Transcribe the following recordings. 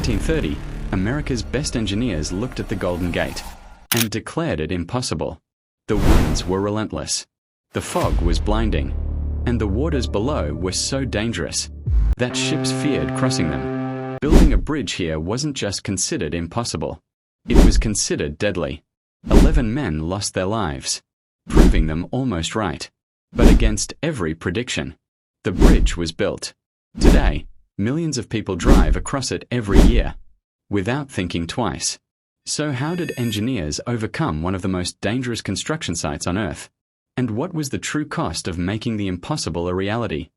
1930, America's best engineers looked at the Golden Gate and declared it impossible. The winds were relentless, the fog was blinding, and the waters below were so dangerous that ships feared crossing them. Building a bridge here wasn't just considered impossible, it was considered deadly. 11 men lost their lives, proving them almost right. But against every prediction, the bridge was built. Today, millions of people drive across it every year, without thinking twice. So how did engineers overcome one of the most dangerous construction sites on Earth? And what was the true cost of making the impossible a reality?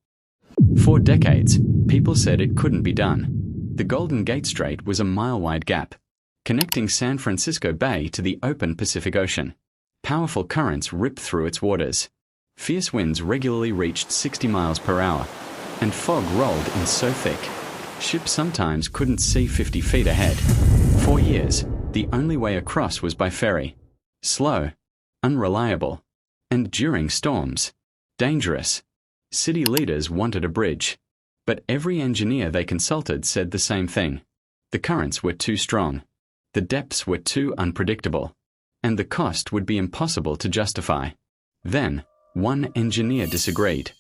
For decades, people said it couldn't be done. The Golden Gate Strait was a mile-wide gap, connecting San Francisco Bay to the open Pacific Ocean. Powerful currents ripped through its waters. Fierce winds regularly reached 60 miles per hour, and fog rolled in so thick, ships sometimes couldn't see 50 feet ahead. For years, the only way across was by ferry. Slow, unreliable, and during storms, dangerous. City leaders wanted a bridge, but every engineer they consulted said the same thing. The currents were too strong, the depths were too unpredictable, and the cost would be impossible to justify. Then, one engineer disagreed.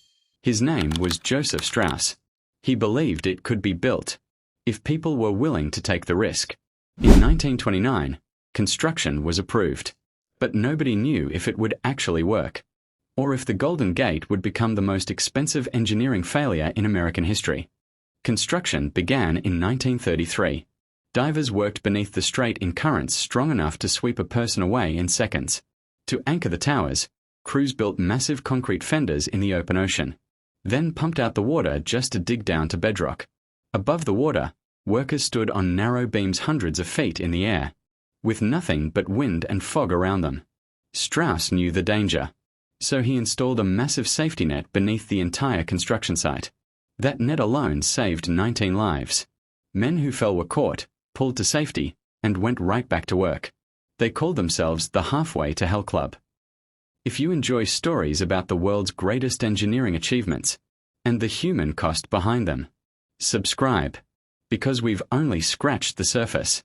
His name was Joseph Strauss. He believed it could be built, if people were willing to take the risk. In 1929, construction was approved, but nobody knew if it would actually work, or if the Golden Gate would become the most expensive engineering failure in American history. Construction began in 1933. Divers worked beneath the strait in currents strong enough to sweep a person away in seconds. To anchor the towers, crews built massive concrete fenders in the open ocean, then pumped out the water just to dig down to bedrock. Above the water, workers stood on narrow beams hundreds of feet in the air, with nothing but wind and fog around them. Strauss knew the danger, so he installed a massive safety net beneath the entire construction site. That net alone saved 19 lives. Men who fell were caught, pulled to safety, and went right back to work. They called themselves the Halfway to Hell Club. If you enjoy stories about the world's greatest engineering achievements and the human cost behind them, subscribe, because we've only scratched the surface.